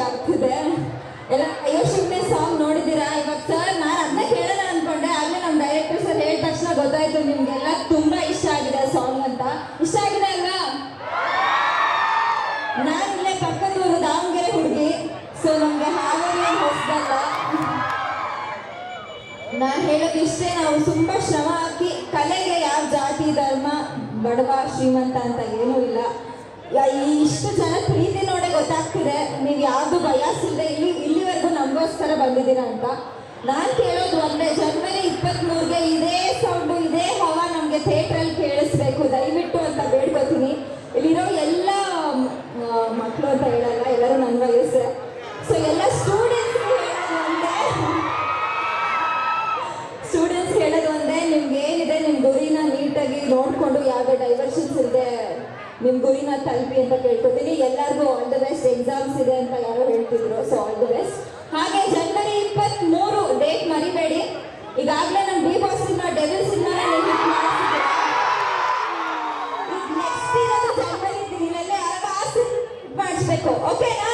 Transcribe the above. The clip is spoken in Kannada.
ಆಗ್ತಿದೆ. ಎಲ್ಲ ಅಯ್ಯೋ ಶಿವನೇ ಸಾಂಗ್ ನೋಡಿದ್ದೀರಾ? ಇವಾಗ ಸರ್ ನಾನು ಅದನ್ನ ಕೇಳಲ್ಲ ಅನ್ಕೊಂಡೆ, ಆಗಲೇ ನಮ್ಮ ಡೈರೆಕ್ಟರ್ ಸರ್ ಹೇಳಿದ ತಕ್ಷಣ ಗೊತ್ತಾಯ್ತು ನಿಮ್ಗೆಲ್ಲ ತುಂಬಾ ಇಷ್ಟ ಆಗಿದೆ ಸಾಂಗ್ ಅಂತ. ಇಷ್ಟ ಆಗಿದೆ ಅಲ್ವಾ? ನಾನು ಇಲ್ಲೇ ಪಕ್ಕದೂರು ದಾವಣಗೆರೆ ಹುಡುಗಿ, ಸೊ ನಮ್ಗೆ ಹಾವೇರಿ ಹೊಸದಲ್ಲ. ನಾನು ಹೇಳೋದು ಇಷ್ಟೇ, ನಾವು ತುಂಬಾ ಶ್ರಮ ಹಾಕಿ, ಕಲೆಗೆ ಯಾವ ಜಾತಿ ಧರ್ಮ ಬಡವ ಶ್ರೀಮಂತ ಅಂತ ಏನೂ ಇಲ್ಲ. ಇಷ್ಟು ಜನ ಪ್ರೀತಿ ನೋಡೇ ಗೊತ್ತಾಗ್ತಿದೆ ನೀವು ಯಾವುದು ಬಯಾಸ್ ಇಲ್ಲದೆ ಇಲ್ಲಿವರೆಗೂ ನಮಗೋಸ್ಕರ ಬಂದಿದ್ದೀರಾ ಅಂತ. ನಾನು ಕೇಳೋದು ಒಂದೇ, ಜನವರಿ 23ಗೆ ಇದೇ ಸೌಂಡು ಇದೇ ಹವಾ ನಮಗೆ ಥಿಯೇಟ್ರಲ್ಲಿ ಕೇಳಿಸ್ಬೇಕು ದಯವಿಟ್ಟು ಅಂತ ಬೇಡ್ಕೋತೀನಿ. ಇಲ್ಲಿರೋ ಎಲ್ಲ ಮಕ್ಕಳು ಅಂತ ಹೇಳಲ್ಲ, ಎಲ್ಲರೂ ನನ್ನ ವಯಸ್ಸು. ಸೊ ಎಲ್ಲ ಸ್ಟೂಡೆಂಟ್ಸ್ ಹೇಳೋದು ಒಂದೇ, ನಿಮ್ಗೆ ಏನಿದೆ ನಿಮ್ಮ ಗುರಿನ ನೀಟಾಗಿ ನೋಡಿಕೊಂಡು ಯಾವುದೇ ಡೈವರ್ಷನ್ಸ್ ಇಲ್ಲದೆ ನಿಮ್ಮ ಗುರಿನ ತಲುಪಿ ಅಂತ ಕೇಳ್ಕೊತೀನಿ. ಎಲ್ಲರಿಗೂ ಆಲ್ ದ ಬೆಸ್ಟ್. ಎಕ್ಸಾಮ್ಸ್ ಇದೆ ಅಂತ ಯಾರೋ ಹೇಳ್ತಿದ್ರು, ಸೊ ಆಲ್ ದ ಬೆಸ್ಟ್. ಹಾಗೆ ಜನವರಿ 23 ಡೇಟ್ ಮರಿಬೇಡಿ. ಈಗಾಗಲೇ ನಮ್ಮ ಡಿ ಬಾಸ್ ಸಿನಿಮಾ ಡೆವಿಲ್ ಸಿನಿಮಾನ ನೆಕ್ಸ್ಟ್ ಇರೋದು ಜನವರಿ ತಿಂಗಳಲ್ಲೇ ಮಾಡಿಸ್ಬೇಕು, ಓಕೆನಾ?